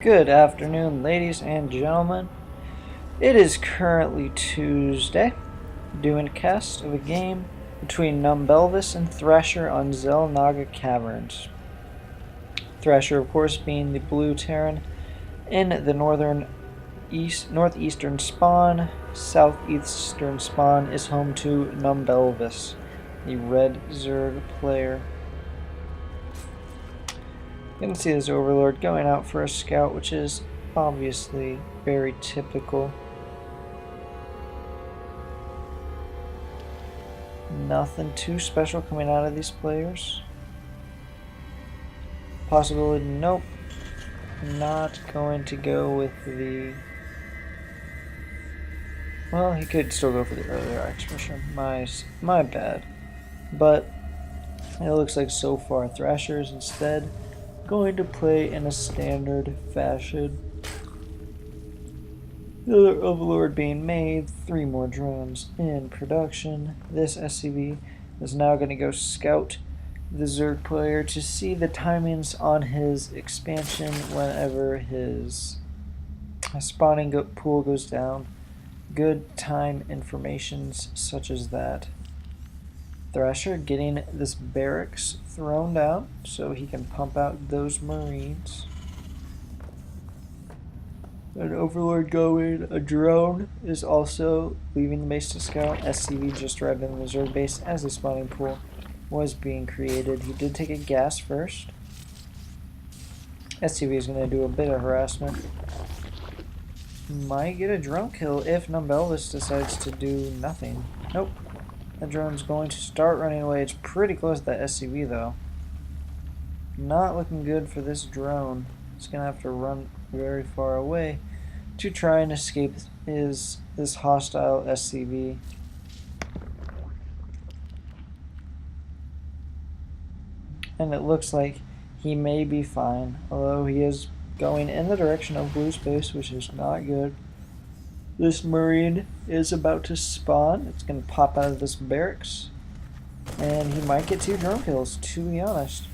Good afternoon, ladies and gentlemen. It is currently Tuesday, doing a cast of a game between numbelvis and Thrasher on Xel'Naga Caverns. Thrasher, of course, being the blue Terran in the northeastern spawn. Southeastern spawn is home to numbelvis, the red Zerg player. You can see this Overlord going out for a scout, which is obviously very typical. Nothing too special coming out of these players. Possibility, nope. Not going to go with the... Well, he could still go for the earlier expression. My bad. But it looks like so far Thrasher is instead going to play in a standard fashion. Another Overlord being made, 3 more drones in production. This SCV is now going to go scout the Zerg player to see the timings on his expansion whenever his spawning pool goes down. Good time informations such as that. Thrasher getting this barracks thrown down so he can pump out those Marines. An Overlord going, a drone is also leaving the base to scout. SCV just arrived in the Zerg base as the spawning pool was being created. He did take a gas first. SCV is going to do a bit of harassment. Might get a drone kill if numbelvis decides to do nothing. Nope. The drone's going to start running away. It's pretty close to that SCV though. Not looking good for this drone. It's going to have to run very far away to try and escape this hostile SCV. And it looks like he may be fine, although he is going in the direction of blue space, which is not good. This Marine is about to spawn. It's going to pop out of this barracks. And he might get 2 drone kills, to be honest.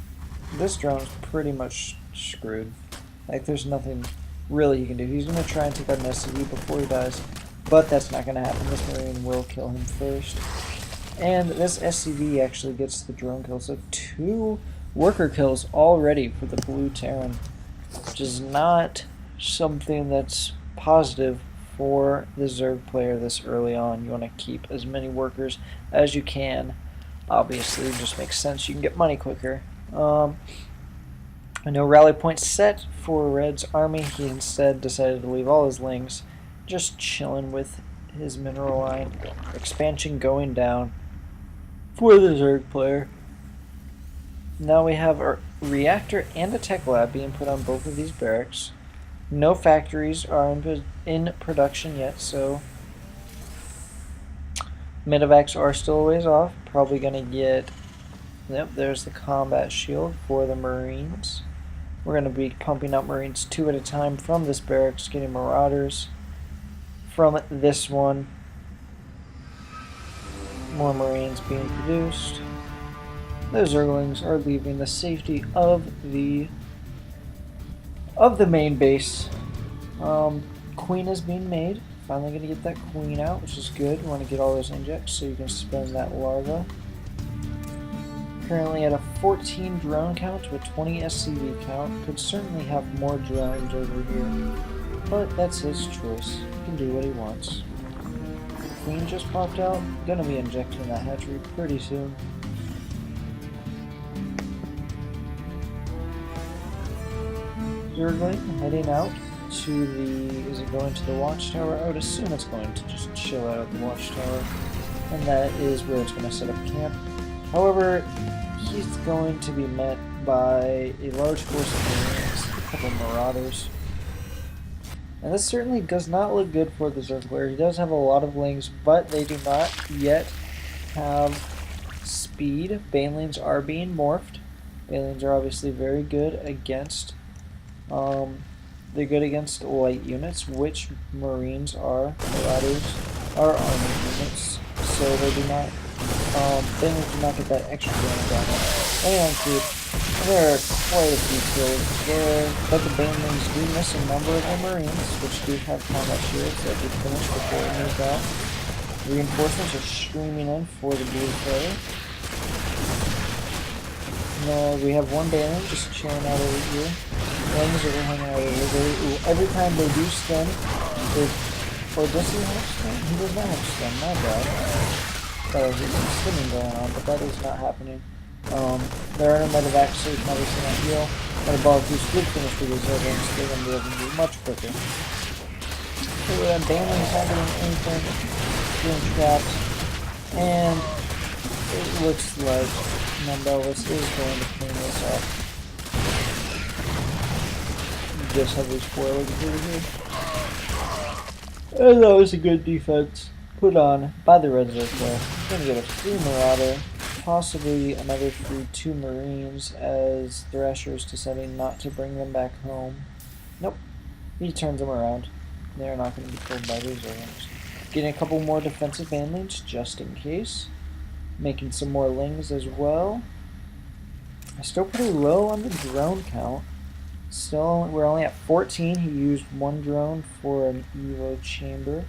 This drone's pretty much screwed. Like, there's nothing really you can do. He's going to try and take out an SCV before he dies. But that's not going to happen. This Marine will kill him first. And this SCV actually gets the drone kill. So 2 worker kills already for the blue Terran. Which is not something that's positive for the Zerg player this early on. You want to keep as many workers as you can. Obviously, it just makes sense. You can get money quicker. I know rally point set for Red's army. He instead decided to leave all his lings just chilling with his mineral line. Expansion going down for the Zerg player. Now we have a reactor and a tech lab being put on both of these barracks. No factories are in production yet, so medevacs are still a ways off. Probably going to get... Yep, there's the combat shield for the Marines. We're going to be pumping out Marines 2 at a time from this barracks, getting Marauders from this one. More Marines being produced. The Zerglings are leaving the safety of the main base. Queen is being made. Finally going to get that queen out, which is good. You want to get all those injects so you can spend that larva. Currently at a 14 drone count with 20 SCV count. Could certainly have more drones over here, but that's his choice. He can do what he wants. Queen just popped out. Gonna be injecting that hatchery pretty soon. Zergling heading out to the... Is it going to the watchtower? I would assume it's going to just chill out at the watchtower. And that is where it's going to set up camp. However, he's going to be met by a large force of Marines, a couple Marauders. And this certainly does not look good for the Zerg player. He does have a lot of lings, but they do not yet have speed. Banelings are being morphed. Banelings are obviously very good against... they're good against light units, which Marines are. Marauders are armored units, so they do not Banelings do not get that extra damage on it. Depending on creep, there are quite a few kills there, but the Banelings do miss a number of their Marines, which do have combat shields that did finish before it moved out. Reinforcements are streaming in for the blue player. We have one Baneling just chilling out over here. Lings are hanging out over there. Ooh, every time they do stun, or does he have stun? He does not have stun, my bad. There's some stunning going on, but that is not happening. There are no medevacs, so he's obviously not heal. But above, who's good finish with his Zerglings, they're going to be able to do much quicker. So Baneling's not doing anything, being trapped, and it looks like numbelvis is going to clean this up. Just have these four looking pretty good. And that was a good defense put on by the Red Zerg player. Gonna get a free Marauder, possibly another free 2 Marines, as Thrasher is deciding not to bring them back home. Nope, he turns them around. They're not going to be killed by these Zerglings. Getting a couple more defensive Banelings just in case. Making some more Lings as well. Still pretty low on the drone count. Still, we're only at 14. He used 1 drone for an Evo chamber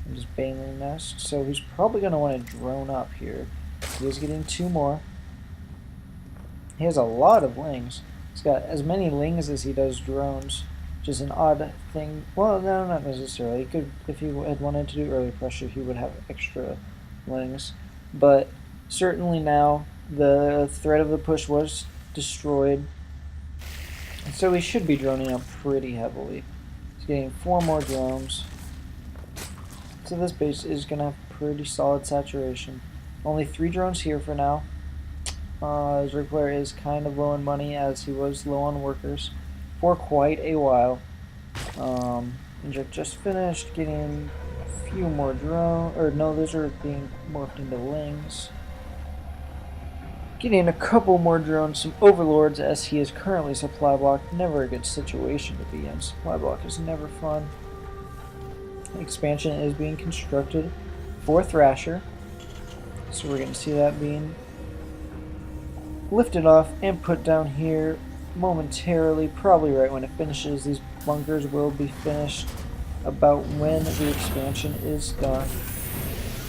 and his Baneling nest, so he's probably going to want to drone up here. He is getting 2 more. He has a lot of Lings. He's got as many Lings as he does drones, which is an odd thing. Well, no, not necessarily. He could, if he had wanted to do early pressure, he would have extra Lings. But certainly now, the threat of the push was destroyed. And so he should be droning up pretty heavily. He's getting 4 more drones. So this base is going to have pretty solid saturation. Only 3 drones here for now. His Zerg player is kind of low on money, as he was low on workers for quite a while. Inject just finished getting a few more drones, or no, those are being morphed into Lings. Getting a couple more drones, some overlords, as he is currently supply blocked. Never a good situation to be in. Supply block is never fun. Expansion is being constructed for Thrasher, so we're going to see that being lifted off and put down here momentarily, probably right when it finishes. These bunkers will be finished about when the expansion is done,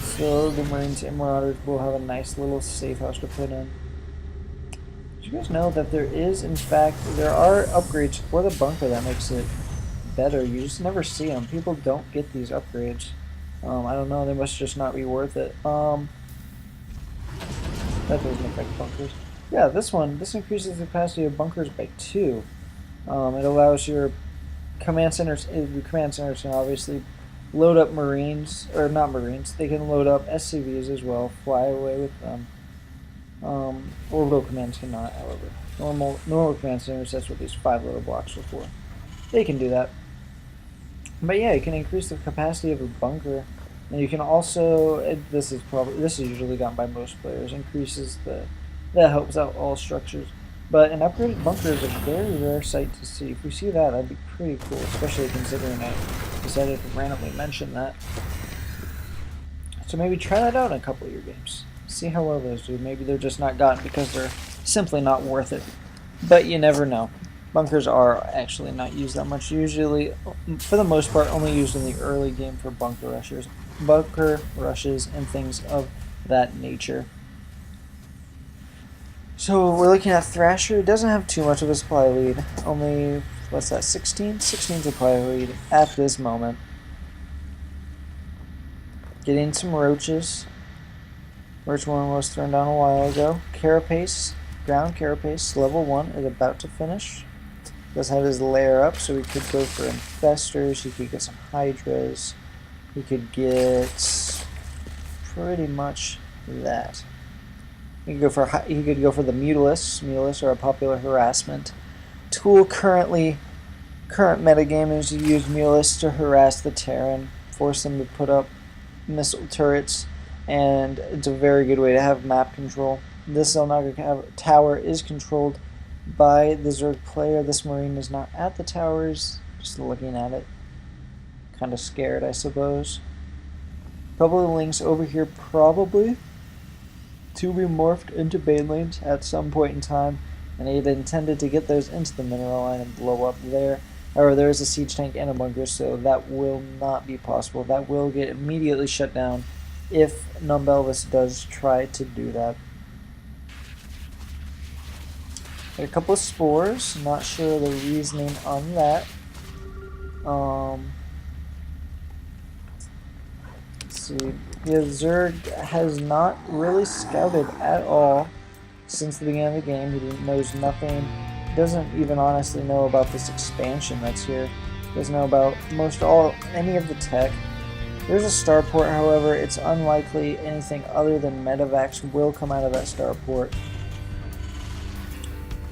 so the Marines and Marauders will have a nice little safe house to put in. Did you guys know that there are upgrades for the bunker that makes it better? You just never see them. People don't get these upgrades. I don't know, they must just not be worth it. That doesn't affect bunkers. Yeah, this increases the capacity of bunkers by 2. It allows your command centers can obviously load up Marines, or not Marines, they can load up SCVs as well, fly away with them. Orbital commands cannot, however. Normal command centers, that's what these 5 little blocks are for. They can do that. But yeah, you can increase the capacity of a bunker, and you can also, this is usually gotten by most players, that helps out all structures. But an upgraded bunker is a very rare sight to see. If we see that, that'd be pretty cool, especially considering I decided to randomly mention that. So maybe try that out in a couple of your games. See how well those do. Maybe they're just not gotten because they're simply not worth it. But you never know. Bunkers are actually not used that much. Usually, for the most part, only used in the early game for bunker rushes, and things of that nature. So we're looking at Thrasher. He doesn't have too much of a supply lead. Only, what's that, 16? 16 supply lead at this moment. Getting some roaches. Roach 1 was thrown down a while ago. Carapace, ground Carapace, level 1 is about to finish. Does have his lair up, so he could go for infestors, he could get some hydras, he could get pretty much that. He could go for the Mutalists. Mutalists are a popular harassment tool current metagame is to use Mutalists to harass the Terran, force them to put up missile turrets, and it's a very good way to have map control. This Xel'Naga tower is controlled by the Zerg player. This Marine is not at the towers, just looking at it. Kind of scared, I suppose. Couple of links over here, probably. to be morphed into banelings at some point in time, and he had intended to get those into the mineral line and blow up there. However, there is a siege tank and a bunker, so that will not be possible. That will get immediately shut down if numbelvis does try to do that. Got a couple of spores. Not sure the reasoning on that. Let's see. Yeah, Zerg has not really scouted at all since the beginning of the game. He knows nothing. Doesn't even honestly know about this expansion that's here. Doesn't know about any of the tech. There's a starport, however. It's unlikely anything other than medevacs will come out of that starport.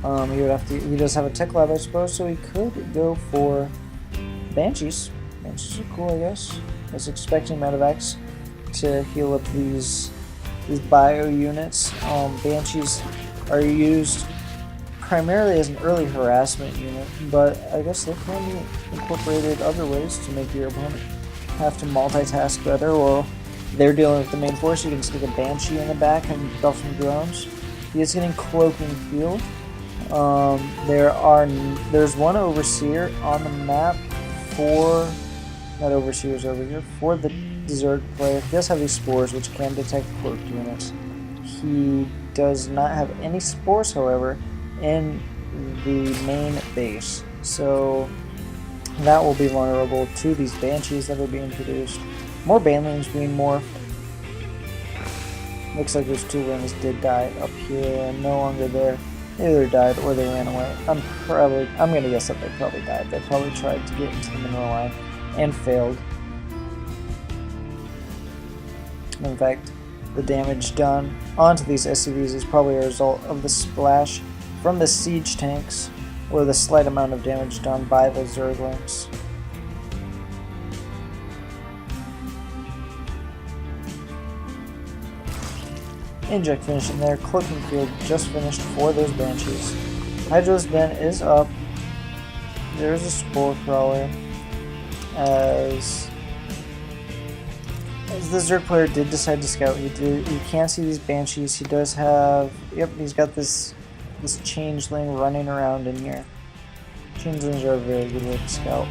He does have a tech lab, I suppose, so he could go for Banshees. Banshees are cool, I guess. I was expecting medevacs to heal up these bio units. Banshees are used primarily as an early harassment unit, but I guess they can be incorporated other ways to make your opponent have to multitask better. While they're dealing with the main force, you can stick a Banshee in the back and buff some drones. He is getting Cloaking Field. There's one Overseer on the map for... That Overseer's over here. For the Zerg player. He does have these spores, which can detect cloaked units. He does not have any spores, however, in the main base. So that will be vulnerable to these Banshees that are being produced. More Banelings being morphed. Looks like those 2 wings did die up here and no longer there. They either died or they ran away. I'm gonna guess that they probably died. They probably tried to get into the mineral line and failed. In fact, the damage done onto these SCVs is probably a result of the splash from the siege tanks, or the slight amount of damage done by the Zerglings. Inject finishing there. Cloaking Field just finished for those Banshees. Hydra's Den is up. There's a Spore Crawler. As the Zerg player did decide to scout, he can't see these Banshees. He does have... Yep, he's got this Changeling running around in here. Changelings are a very good way to scout.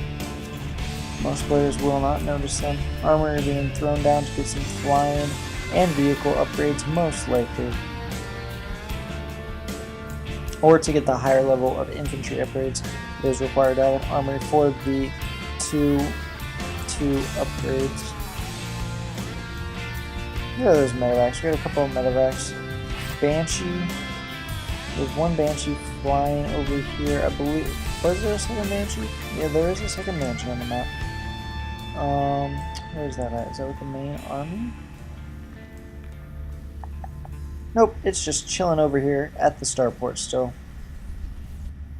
Most players will not notice them. Armor being thrown down to get some flying and vehicle upgrades, most likely. Or to get the higher level of infantry upgrades. Those required out of armor for the two upgrades. Here are those medevacs. We got a couple of medevacs. Banshee. There's one Banshee flying over here, I believe. Was there a second Banshee? Yeah, there is a second Banshee on the map. Where's that at? Is that with the main army? Nope, it's just chilling over here at the starport still.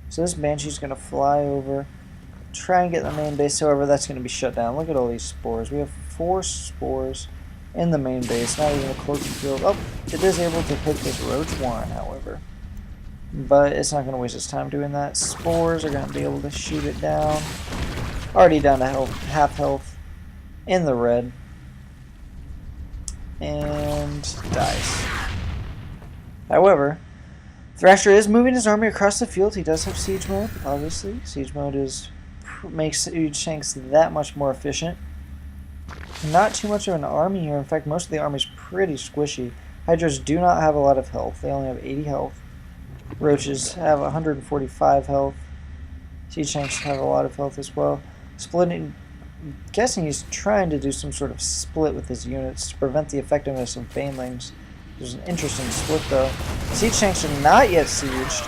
So this Banshee's going to fly over, try and get the main base. However, that's going to be shut down. Look at all these spores. We have 4 spores in the main base, not even a Cloaking Field. Oh, it is able to hit this Roach Warren, however. But it's not going to waste its time doing that. Spores are going to be able to shoot it down. Already down to half health in the red. And dies. However, Thrasher is moving his army across the field. He does have siege mode, obviously. Siege mode makes siege tanks that much more efficient. Not too much of an army here. In fact, most of the army is pretty squishy. Hydras do not have a lot of health. They only have 80 health. Roaches have 145 health. Siege tanks have a lot of health as well. Splitting, I'm guessing he's trying to do some sort of split with his units to prevent the effectiveness of Banelings. There's an interesting split though. Siege tanks are not yet sieged,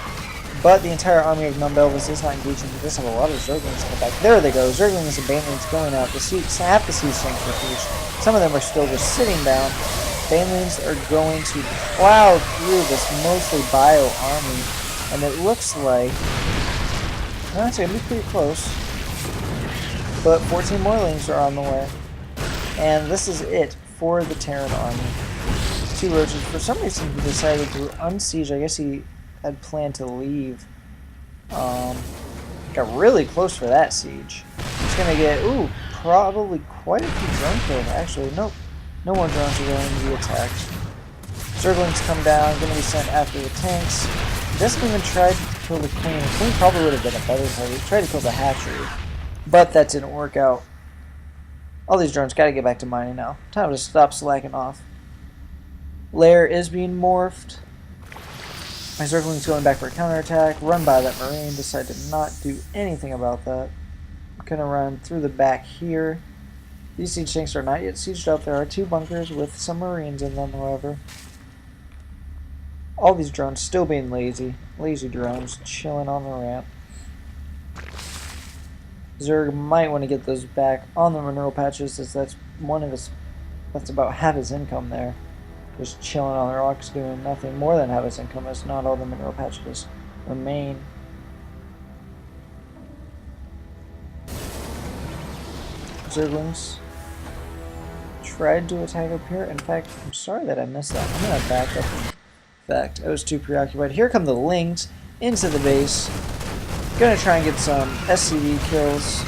but the entire army of numbelvis is not engaging. They just have a lot of Zerglings in the back. There they go. Zerglings and Banelings going out. Half the siege tanks are finished. Some of them are still just sitting down. Banelings are going to plow through this mostly bio army, and it looks like it's going to be pretty close. But 14 more lings are on the way, and this is it for the Terran army. 2 roaches. For some reason, he decided to unsiege. I guess he had planned to leave. Got really close for that siege. It's going to get, probably quite a few drone kills. Actually, nope. No more drones are going to be attacked. Zerglings come down, gonna be sent after the tanks. Doesn't even try to kill the queen. The queen probably would have been a better target. Tried to kill the hatchery, but that didn't work out. All these drones gotta get back to mining now. Time to stop slacking off. Lair is being morphed. My Zergling's going back for a counterattack. Run by that Marine. Decide to not do anything about that. I'm gonna run through the back here. These siege tanks are not yet sieged up. There are 2 bunkers with some Marines in them, however. All these drones still being lazy. Lazy drones chilling on the ramp. Zerg might want to get those back on the mineral patches, as that's that's about half his income there. Just chilling on the rocks doing nothing. More than half his income, as not all the mineral patches remain. Zerglings tried to attack up here. In fact, I'm sorry that I missed that. I'm gonna back up. In fact, I was too preoccupied. Here come the Lings into the base. Gonna try and get some SCV kills.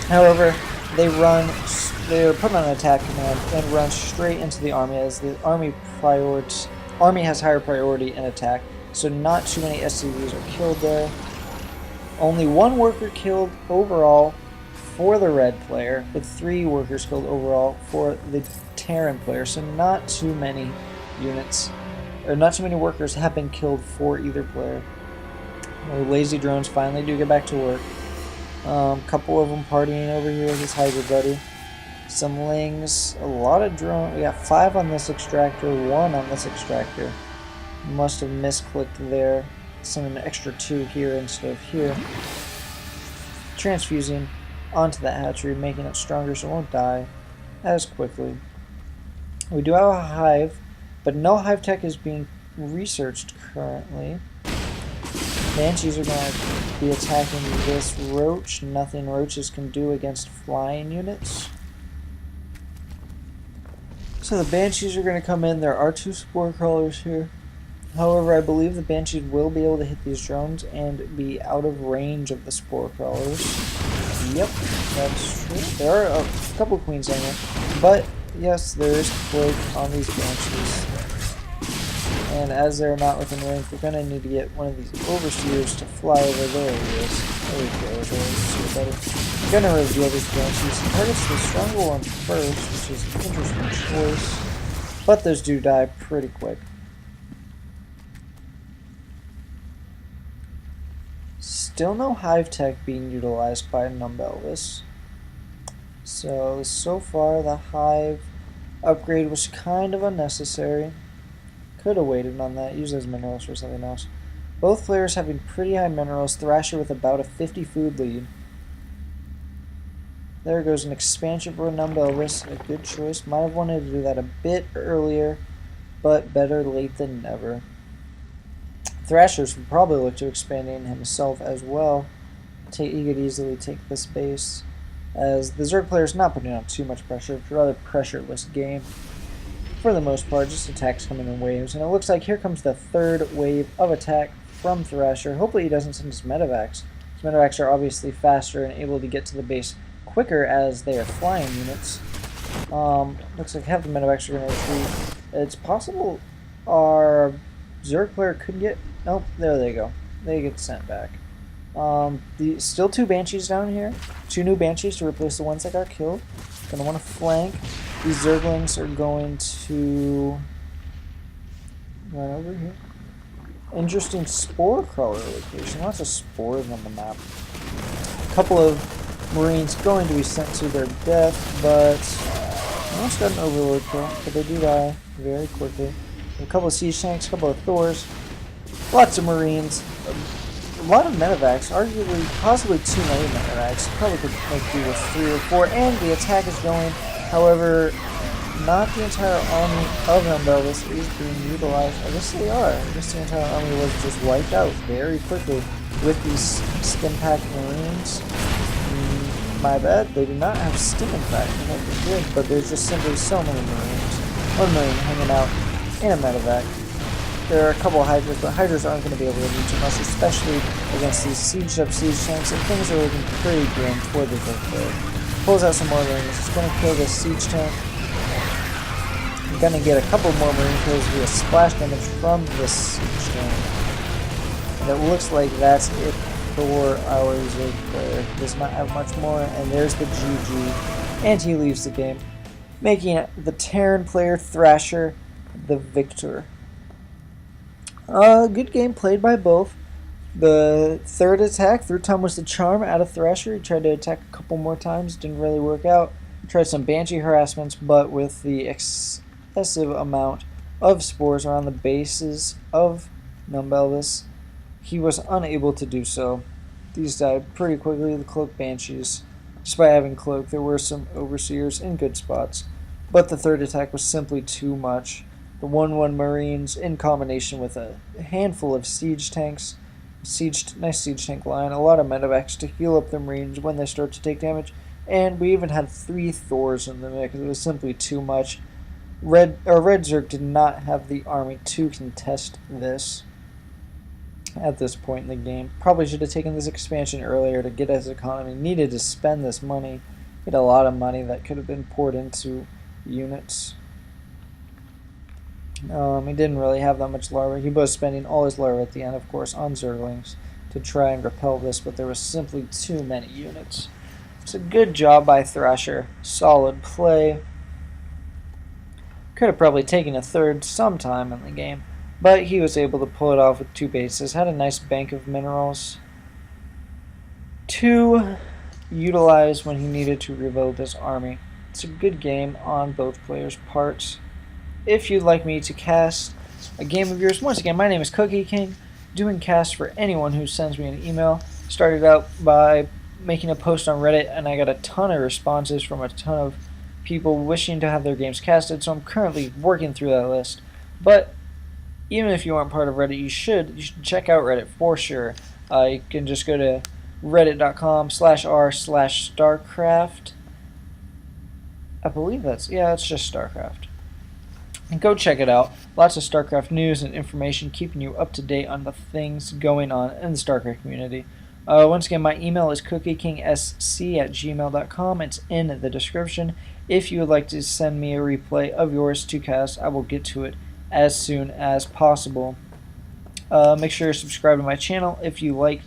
However, they're put on an attack command and run straight into the army, as the army has higher priority in attack. So not too many SCVs are killed there. Only 1 worker killed overall for the red player, with 3 workers killed overall for the Terran player. So not too many units, or not too many workers have been killed for either player. The lazy drones finally do get back to work. Couple of them partying over here with his hybrid buddy. Some Lings, a lot of drones. We got 5 on this extractor, 1 on this extractor. Must have misclicked there. Sending an extra 2 here instead of here. Transfusing onto that hatchery, making it stronger so it won't die as quickly. We do have a hive, but no hive tech is being researched currently. Banshees are going to be attacking this roach. Nothing roaches can do against flying units. So the Banshees are going to come in. There are 2 spore crawlers here. However, I believe the Banshees will be able to hit these drones and be out of range of the spore crawlers. Yep, that's true. There are a couple queens on here, but yes, there is plague on these Banshees. And as they're not within range, we're going to need to get one of these overseers to fly over. There he is. There we go, overseer buddy. I'm going to reveal these Banshees. He targets the stronger one first, which is an interesting choice. But those do die pretty quick. Still no hive tech being utilized by numbelvis. So far the hive upgrade was kind of unnecessary. Could have waited on that, use those minerals for something else. Both players having pretty high minerals, Thrasher with about a 50 food lead. There goes an expansion for a numbelvis, a good choice. Might have wanted to do that a bit earlier, but better late than never. Thrashers would probably look to expanding himself as well. He could easily take this base, as the Zerg player is not putting on too much pressure. It's a rather pressureless game. For the most part, just attacks coming in waves. And it looks like here comes the 3rd wave of attack from Thrasher. Hopefully he doesn't send his medevacs. His medevacs are obviously faster and able to get to the base quicker as they are flying units. Looks like half the medevacs are going to retreat. It's possible our Zerg player could get... Nope, there they go. They get sent back. Still 2 Banshees down here. 2 new Banshees to replace the ones that got killed. Gonna want to flank. These Zerglings are going to run over here. Interesting spore crawler location. Lots of spores on the map. A couple of Marines going to be sent to their death, but almost got an overload kill, but they do die very quickly. A couple of siege tanks, a couple of Thors, lots of Marines, a lot of medevacs, arguably, possibly too many medevacs. Probably could make do with 3 or 4, and the attack is going. However, not the entire army of numbelvis is being utilized. I guess they are. I guess the entire army was just wiped out very quickly with these stim-packed Marines. My bad, they do not have stim in fact. I think they did, but there's just simply so many Marines. 1 Marine hanging out in a medevac. There are a couple of Hydras, but Hydras aren't going to be able to reach him, especially against these sieged up siege tanks, and things are looking pretty grim for the Zerg player. Pulls out some more Marines. He's going to kill this siege tank. We're going to get a couple more marine kills via splash damage from this siege tank. And it looks like that's it for our Zig player. Does not have much more, and there's the GG. And he leaves the game, making the Terran player Thrasher the victor. Good game played by both. The third attack, third time was the charm out of Thrasher. He tried to attack a couple more times, didn't really work out. Tried some Banshee harassments, but with the excessive amount of spores around the bases of numbelvis, he was unable to do so. These died pretty quickly, the Cloak Banshees. Despite having Cloak, there were some Overseers in good spots, but the third attack was simply too much. The 1-1 Marines, in combination with a handful of siege tanks, nice siege tank line, a lot of medevacs to heal up the Marines when they start to take damage, and we even had 3 Thors in the mix. It was simply too much. Red Zerg did not have the army to contest this at this point in the game. Probably should have taken this expansion earlier to get his economy. Needed to spend this money. He had a lot of money that could have been poured into units. He didn't really have that much larva. He was spending all his larva at the end, of course, on Zerglings to try and repel this, but there was simply too many units. It's a good job by Thrasher. Solid play. Could have probably taken a third sometime in the game, but he was able to pull it off with 2 bases. Had a nice bank of minerals to utilize when he needed to rebuild his army. It's a good game on both players' parts. If you'd like me to cast a game of yours, once again, my name is Cookie King, doing casts for anyone who sends me an email. Started out by making a post on Reddit, and I got a ton of responses from a ton of people wishing to have their games casted, so I'm currently working through that list. But even if you aren't part of Reddit, you should check out Reddit for sure. You can just go to reddit.com/r/StarCraft. I believe it's just StarCraft. And go check it out. Lots of StarCraft news and information, keeping you up to date on the things going on in the StarCraft community. Once again, my email is cookiekingsc@gmail.com. It's in the description. If you would like to send me a replay of yours to cast, I will get to it as soon as possible. Make sure to subscribe to my channel if you like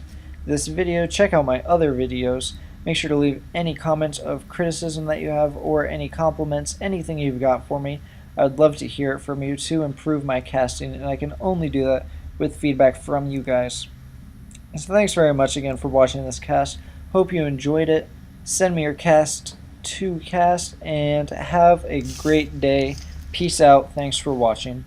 this video. Check out my other videos. Make sure to leave any comments of criticism that you have, or any compliments, anything you've got for me. I would love to hear it from you to improve my casting, and I can only do that with feedback from you guys. So thanks very much again for watching this cast. Hope you enjoyed it. Send me your cast to cast, and have a great day. Peace out. Thanks for watching.